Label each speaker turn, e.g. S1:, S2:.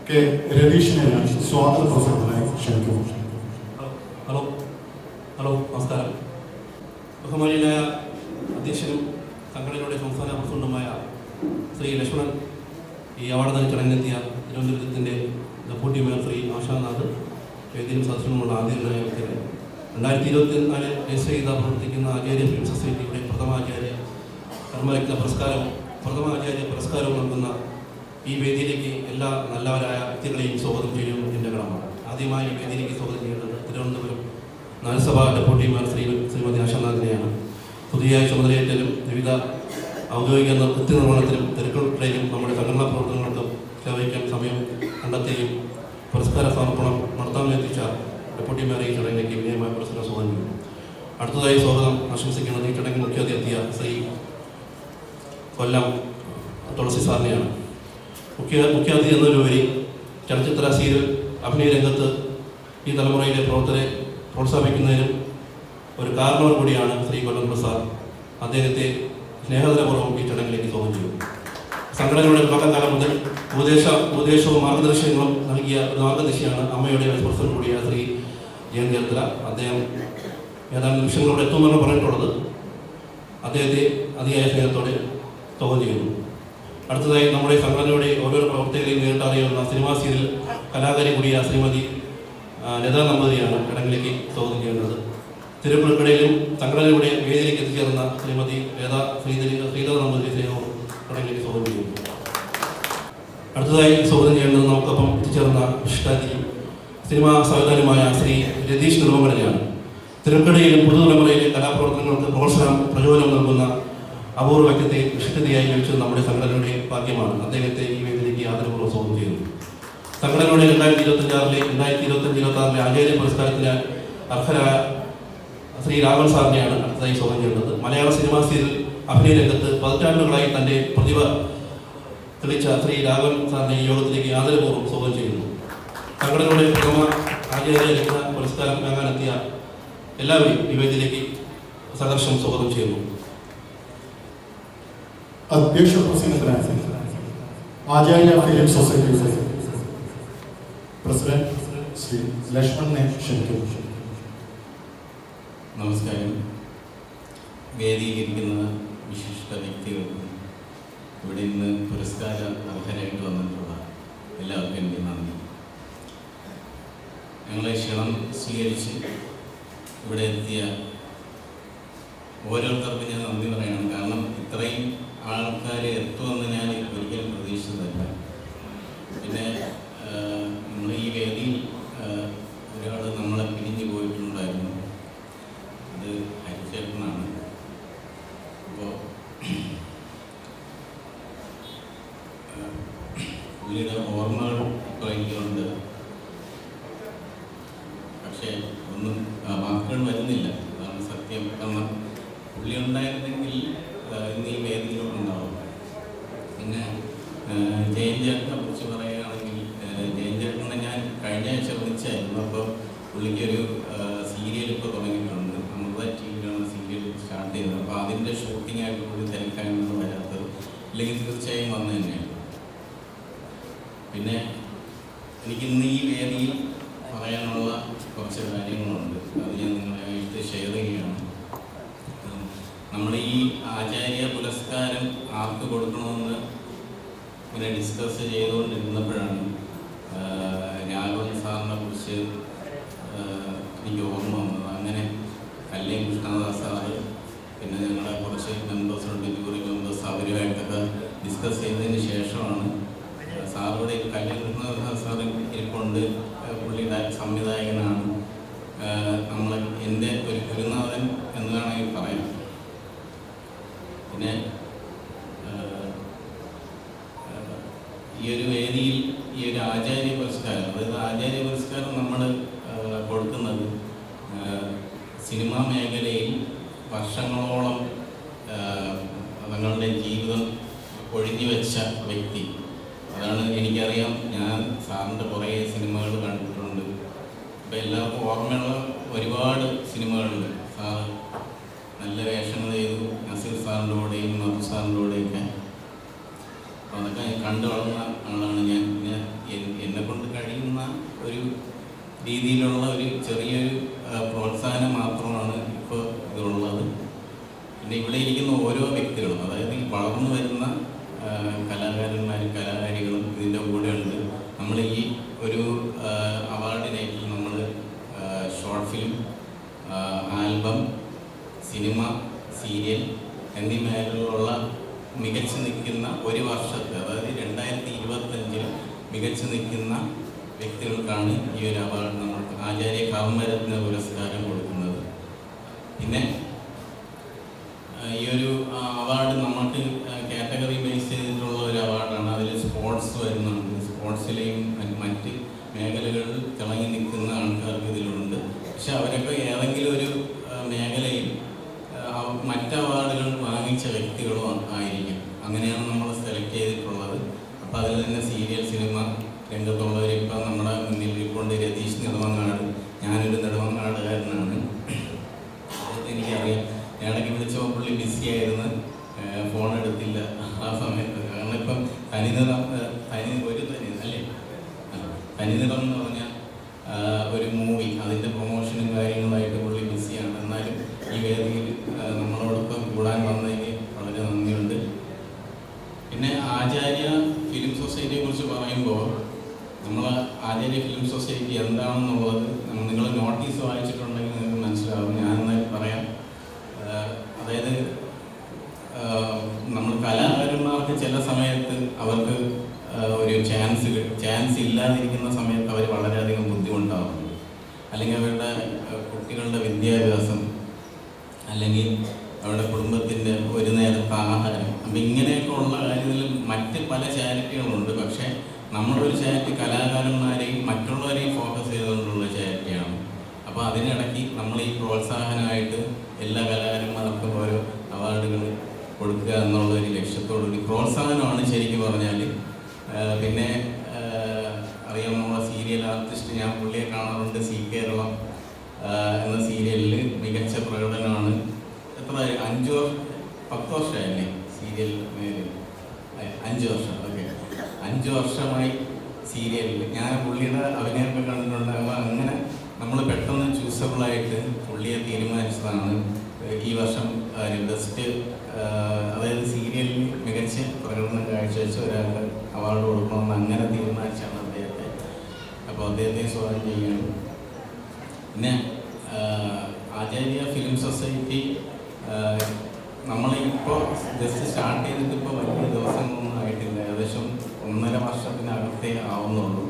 S1: K രതീഷിനെ സ്വാഗത പ്രസംഗത്തിനായി ക്ഷണിക്കുന്നു.
S2: Hello, നമസ്കാരം. ബഹുമാന്യനായ അധ്യക്ഷനും സംഘടനയുടെ സംസ്ഥാന പ്രസിഡന്റുമായ ശ്രീ ലക്ഷ്മണൻ ഈ അവാർഡ് ചടങ്ങിനെത്തിയ തിരുവനന്തപുരത്തിൻ്റെ ഡെപ്യൂട്ടി മേയർ ശ്രീ ആശാനാഥ്, വേദിയിലും സദസ്സിനുമുള്ള ആദ്യമായ വ്യക്തികൾ, 2024 രജിസ്റ്റർ ചെയ്ത പ്രവർത്തിക്കുന്ന ആചാര്യ ഫിലിം സൊസൈറ്റിയുടെ പ്രഥമ ആചാര്യ പുരസ്കാരവും നൽകുന്ന ഈ വേദിയിലേക്ക് എല്ലാ നല്ലവരായ വ്യക്തികളെയും സ്വാഗതം ചെയ്യുന്നു എൻ്റെ കടമയാണ്. ആദ്യമായി ഈ വേദിയിലേക്ക് സ്വാഗതം ചെയ്യുന്നത് തിരുവനന്തപുരം നഗരസഭാ ഡെപ്യൂട്ടി മേയർ ശ്രീമതി ആശാനാഥിനെയാണ്. പുതിയ ചുമതലയേറ്റലും വിവിധ ഔദ്യോഗിക കൃത്യനിർവഹണത്തിലും തിരക്കുകളിലും നമ്മുടെ സംഘടനാ പ്രവർത്തനങ്ങൾക്ക് ചെലവഴിക്കാൻ സമയം കണ്ടെത്തുകയും പുരസ്കാര സമർപ്പണം നടത്താമെന്നെത്തിച്ച ഡെപ്യൂട്ടി മേയർ ഈ ചടങ്ങിലേക്ക് വിനയമായ പുരസ്കാരം സ്വാഗതം ചെയ്യുന്നു. അടുത്തതായി സ്വാഗതം ആശംസിക്കുന്നത് ഈ ചടങ്ങിൽ മുഖ്യാതിഥിയെത്തിയ ശ്രീ കൊല്ലം തുളസി സാറിനെയാണ്. മുഖ്യാതിഥി എന്നതിലുപരി ചലച്ചിത്ര സീരിയൽ അഭിനയ രംഗത്ത് ഈ തലമുറയിലെ പ്രവർത്തകരെ പ്രോത്സാഹിപ്പിക്കുന്നതിനും ഒരു കാരണവർ കൂടിയാണ് ശ്രീ കൊല്ലം പ്രസാദ്. അദ്ദേഹത്തെ സ്നേഹതരപൂർവ്വം ഈ ചടങ്ങിലേക്ക് സ്വാഗതം ചെയ്തു. സംഘടനയുടെ തുടക്കകാലം മുതൽ ഉപദേശവും മാർഗദർശനങ്ങളും നൽകിയ മാർഗദർശിയാണ് അമ്മയുടെ വൈസ് പ്രസിഡന്റ് കൂടിയ ശ്രീ ജയൻ ചേർത്തല. അദ്ദേഹം ഏതാനും നിമിഷങ്ങളോട് എത്തുമെന്നാണ് പറഞ്ഞിട്ടുള്ളത്. അദ്ദേഹത്തെ അതിയായ സ്നേഹത്തോടെ സ്വാഗതം ചെയ്യുന്നു. അടുത്തതായി നമ്മുടെ സംഘടനയുടെ ഓരോ പ്രവർത്തകരെയും നേരിട്ട് അറിയുന്ന സിനിമാ സീരിയൽ കലാകാരി കൂടിയ ശ്രീമതി ലതാ നമ്പൂതിരിയാണ് ചടങ്ങിലേക്ക് സ്വാഗതം ചെയ്യുന്നത്. തിരുപ്പുഴക്കടയിലും സംഘടനയുടെ വേദിയിലേക്ക് എത്തിച്ചേർന്ന ശ്രീമതി ശ്രീധര നമ്പൂതിരി സ്നേഹവും ചടങ്ങിലേക്ക് സ്വാഗതം ചെയ്യുന്നു. അടുത്തതായി സ്വാഗതം ചെയ്യേണ്ടത് നമുക്കൊപ്പം എത്തിച്ചേർന്ന വിശിഷ്ടാതിഥി സിനിമാ സംവിധാനമായ ശ്രീ രതീഷ് നെടുമങ്ങാടിനെയാണ്. തിരുക്കടയിലും പുതുതലമുറയിലെ കലാപ്രവർത്തനങ്ങൾക്ക് പ്രചോദനം നൽകുന്ന അപൂർവ വ്യക്തിത്തെ വിശിഷ്ടതയായി ലഭിച്ചത് നമ്മുടെ സംഘടനയുടെ ഭാഗ്യമാണ്. അദ്ദേഹത്തെ ഈ വേദിയിലേക്ക് ആദരപൂർവ്വം സ്വാഗതം ചെയ്യുന്നു. സംഘടനയുടെ 2025-26 ആചാര്യ പുരസ്കാരത്തിന് അർഹരായ ശ്രീ രാഘവൻ സാറിനെയാണ് അടുത്തതായി സ്വാഗതം ചെയ്യുന്നത്. മലയാള സിനിമാ സീരിയൽ അഭിനയ രംഗത്ത് പതിറ്റാണ്ടുകളായി തൻ്റെ പ്രതിഭ തെളിച്ച ശ്രീ രാഘവൻ സാറിനെ ഈ യോഗത്തിലേക്ക് ആദരപൂർവ്വം സ്വാഗതം ചെയ്യുന്നു. സംഘടനയുടെ പ്രഥമ ആചാര്യ രത്ന പുരസ്കാരം വാങ്ങാനെത്തിയ എല്ലാവരെയും ഈ വേദിയിലേക്ക് സഹർഷം സ്വാഗതം ചെയ്യുന്നു.
S1: അധ്യക്ഷ പ്രസംഗത്തിനായി ആചാര്യ ഫിലിം സൊസൈറ്റിയുടെ പ്രസിഡന്റ് ശ്രീ ലക്ഷ്മണനെ ക്ഷണിക്കുന്നു.
S3: നമസ്കാരം. വേദിയിലിരിക്കുന്ന വിശിഷ്ട വ്യക്തികൾക്കും ഇവിടെ ഇന്ന് പുരസ്കാര അർഹരായിട്ട് വന്നിട്ടുള്ള എല്ലാവർക്കും എൻ്റെ നന്ദി. ഞങ്ങളെ ക്ഷണം സ്വീകരിച്ച് ഇവിടെ എത്തിയ ഓരോരുത്തർക്കും ഞാൻ നന്ദി പറയണം. കാരണം ഇത്രയും ആൾക്കാർ എത്തുമെന്ന് ഞാൻ ഒരിക്കലും പ്രതീക്ഷിച്ചതല്ല. പിന്നെ നമ്മൾ ഈ വേദിയിൽ ഒരാൾ നമ്മളെ പിരിഞ്ഞു പോയിട്ടുണ്ടായിരുന്നു. അത് ഹരിചേട്ടനാണ്. അപ്പോൾ പുള്ളിയുടെ ഓർമ്മകൾ ഇപ്പോൾ എനിക്കുണ്ട്. പക്ഷേ ഒന്നും വാക്കുകൾ വരുന്നില്ല. അതാണ് സത്യം. കാരണം പുള്ളി ഉണ്ടായിരുന്നെങ്കിൽ ഇന്ന് ഈ വേദിയിലുണ്ടാവും. പിന്നെ ജയൻ ചേട്ടനെ കുറിച്ച് പറയുകയാണെങ്കിൽ, ജയൻ ചേട്ടനെ ഞാൻ കഴിഞ്ഞ ആഴ്ച വിളിച്ചായിരുന്നു. അപ്പോൾ പുള്ളിക്കൊരു സീരിയൽ ഇപ്പോൾ തുടങ്ങിയിട്ടുണ്ട്. അമൃത ടിവിയിലാണ് സീരിയൽ സ്റ്റാർട്ട് ചെയ്തത്. അപ്പോൾ അതിൻ്റെ ഷൂട്ടിങ്ങായിട്ട് പുള്ളി തിരക്കായൊന്നും വരാത്തത്. ഇല്ലെങ്കിൽ തീർച്ചയായും വന്നു തന്നെയാണ്. പിന്നെ എനിക്കിന്ന് ഈ വേദിയിൽ പറയാനുള്ള കുറച്ച് കാര്യങ്ങളുണ്ട്. അത് ഞാൻ നിങ്ങളായിട്ട് ഷെയർ ചെയ്യുകയാണ്. നമ്മൾ ഈ ആചാര്യ പുരസ്കാരം ആർക്ക് കൊടുക്കണമെന്ന് ഇങ്ങനെ ഡിസ്കസ് ചെയ്തുകൊണ്ടിരുന്നപ്പോഴാണ് രാഘവൻ സാറിനെ കുറിച്ച് എനിക്ക് ഓർമ്മ വന്നത്. അങ്ങനെ കല്ലേം കൃഷ്ണദാസ് സാറ്, പിന്നെ ഞങ്ങളുടെ കുറച്ച് മെമ്പേഴ്സുണ്ട്, ജൂറി മെമ്പേഴ്സ്, അവരുമായിട്ടൊക്കെ ഡിസ്കസ് ചെയ്തതിന് ശേഷമാണ് സാറിവിടെ കല്ലേം കൃഷ്ണദാസ് സാറ് ഇരിപ്പുണ്ട്. പുള്ളിയുടെ സംവിധായകനാണ്. നമ്മൾ എൻ്റെ ഒരു ഗുരുനാഥൻ എന്ന് വേണമെങ്കിൽ പറയാം. പിന്നെ ഈ ഒരു വേദിയിൽ ഈ ഒരു ആചാര്യ പുരസ്കാരം, അതായത് ആചാര്യ പുരസ്കാരം നമ്മൾ കൊടുക്കുന്നത് സിനിമാ മേഖലയിൽ വർഷങ്ങളോളം തങ്ങളുടെ ജീവിതം ഒഴിഞ്ഞു വെച്ച വ്യക്തി. അതാണ് എനിക്കറിയാം. ഞാൻ സാറിൻ്റെ കുറേ സിനിമകൾ കണ്ടിട്ടുണ്ട്. അപ്പോൾ എല്ലാവർക്കും ഓർമ്മയുള്ള ഒരുപാട് സിനിമകളുണ്ട്. സാറ് നല്ല വേഷങ്ങൾ ചെയ്തു. നസീർ സാറിൻ്റെ കൂടെയും മധു സാറിൻ്റെ കൂടെയൊക്കെ. അപ്പോൾ അതൊക്കെ കണ്ടു വളർന്ന ആളാണ് ഞാൻ. പിന്നെ എന്നെ രീതിയിലുള്ള ഒരു ചെറിയൊരു പ്രോത്സാഹനം മാത്രമാണ് ഇപ്പോൾ ഇതുള്ളത്. പിന്നെ ഇവിടെ ഇരിക്കുന്ന ഓരോ വ്യക്തികളും, അതായത് ഈ വളർന്നു വരുന്ന കലാകാരന്മാരും കലാകാരികളും ഇതിൻ്റെ കൂടെ ഉണ്ട്. നമ്മൾ ഈ ഒരു അവാർഡ് നൈറ്റിൽ നമ്മൾ short film, album, cinema, serial എന്നീ മേഖലകളിലുള്ള മികച്ചു നിൽക്കുന്ന ഒരു വർഷത്തെ, അതായത് 2025 മികച്ചു നിൽക്കുന്ന വ്യക്തികൾക്കാണ് ഈ ഒരു അവാർഡ് നമ്മൾ ആചാര്യ കർമ്മരത്ന പുരസ്കാരം കൊടുക്കുന്നത്. പിന്നെ ഈ ഒരു അവാർഡ് നമുക്ക് കാറ്റഗറി ബേസ് ചെയ്തിട്ടുള്ള ഒരു അവാർഡാണ്. അതിൽ സ്പോർട്സ് വരുന്നുണ്ട്. സ്പോർട്സിലെയും മറ്റ് മേഖലകളിൽ തിളങ്ങി നിൽക്കുന്ന ആൾക്കാർക്ക് ഇതിലുണ്ട്. പക്ഷെ അവരൊക്കെ ഏതെങ്കിലും ഒരു മേഖലയിൽ മറ്റ് അവാർഡുകൾ വാങ്ങിച്ച വ്യക്തികളും ആയിരിക്കും. അങ്ങനെയാണ് നമ്മൾ സെലക്ട് ചെയ്തിട്ടുള്ളത്. അപ്പോൾ അതിൽ തന്നെ സീരിയൽ, സിനിമ രംഗത്തുള്ളവർ ഇപ്പം നമ്മുടെ മുന്നിൽ ഇപ്പോൾ രതീഷ് നെടുമങ്ങാട്, ഞാനൊരു നെടുമങ്ങാടുകാരനാണ്, എനിക്കറിയാം. ഞാനൊക്കെ വിളിച്ചപ്പോൾ പുള്ളി ബിസി ആയിരുന്നു, ഫോൺ എടുത്തില്ല ആ സമയത്ത്. കാരണം ഇപ്പം തനിനിറം എന്ന് പറഞ്ഞ ഒരു മൂവി, അതിൻ്റെ പ്രൊമോഷനും കാര്യങ്ങളായിട്ട് പുള്ളി ബിസിയാണ്. എന്നാലും ഈ വേദിയിൽ നമ്മളോടൊപ്പം കൂടാൻ വന്നതിന് വളരെ നന്ദിയുണ്ട്. പിന്നെ ആചാര്യ ഫിലിം സൊസൈറ്റിയെ കുറിച്ച് പറയുമ്പോൾ, നമ്മൾ ആചാര്യ ഫിലിം സൊസൈറ്റി എന്താണെന്നുള്ളത് നിങ്ങൾ നോട്ടീസ് വായിച്ചിട്ടുണ്ടെങ്കിൽ നിങ്ങൾക്ക് മനസ്സിലാവും. ഞാൻ എന്നാലും പറയാം. അതായത് നമ്മൾ കലാകാരന്മാർക്ക് ചില സമയത്ത് അവർക്ക് ഒരു ചാൻസ് ഇല്ലാതിരിക്കുന്ന സമയത്ത് അവർ വളരെയധികം ബുദ്ധിമുട്ടാവുന്നു. അല്ലെങ്കിൽ അവരുടെ കുട്ടികളുടെ വിദ്യാഭ്യാസം, അല്ലെങ്കിൽ അവരുടെ കുടുംബത്തിൻ്റെ ഒരു നേരത്തെ ആഹാരം, അപ്പം ഇങ്ങനെയൊക്കെ ഉള്ള കാര്യത്തിൽ മറ്റ് പല ചാരിറ്റികളുണ്ട്. പക്ഷേ നമ്മുടെ ഒരു ചാരിറ്റി കലാകാരന്മാരെയും മറ്റുള്ളവരെയും ഫോക്കസ് ചെയ്തുകൊണ്ടുള്ള ചാരിറ്റിയാണ്. അപ്പോൾ അതിനിടയ്ക്ക് നമ്മൾ ഈ പ്രോത്സാഹനമായിട്ട് എല്ലാ കലാകാരന്മാർക്കും ഓരോ അവാർഡുകൾ കൊടുക്കുക എന്നുള്ള ഒരു ലക്ഷ്യത്തോടുകൂടി പ്രോത്സാഹനമാണ് ശരിക്കും പറഞ്ഞാൽ. പിന്നെ അറിയാം, നമ്മുടെ സീരിയൽ ആർട്ടിസ്റ്റ്, ഞാൻ പുള്ളിയെ കാണാറുണ്ട്. സി കേരളം എന്ന സീരിയലിൽ മികച്ച പ്രകടനമാണ്. എത്ര 10 വർഷമായല്ലേ സീരിയൽ മേഖലയിൽ? 5 വർഷം. ഓക്കെ, 5 വർഷമായി സീരിയലിൽ ഞാൻ പുള്ളിയുടെ അഭിനയമൊക്കെ കണ്ടിട്ടുണ്ട്. അപ്പോൾ അങ്ങനെ നമ്മൾ പെട്ടെന്ന് ചൂസബിളായിട്ട് പുള്ളിയെ തീരുമാനിച്ചതാണ് ഈ വർഷം ബെസ്റ്റ്, അതായത് സീരിയലിൽ മികച്ച പ്രകടനം കാഴ്ചവെച്ച ഒരാൾക്ക് അവാർഡ് കൊടുക്കണമെന്ന് അങ്ങനെ തീരുമാനിച്ചാണ് അദ്ദേഹത്തെ. അപ്പോൾ അദ്ദേഹത്തെ സ്വാഗതം ചെയ്യണം. പിന്നെ ആചാര്യ ഫിലിം സൊസൈറ്റി നമ്മളിപ്പോൾ ജസ്റ്റ് സ്റ്റാർട്ട് ചെയ്തിട്ട് ഇപ്പോൾ വലിയ ദിവസങ്ങളൊന്നും ആയിട്ടില്ല. ഏകദേശം 1.5 വർഷത്തിനകത്തേ ആവുന്നുള്ളൂ.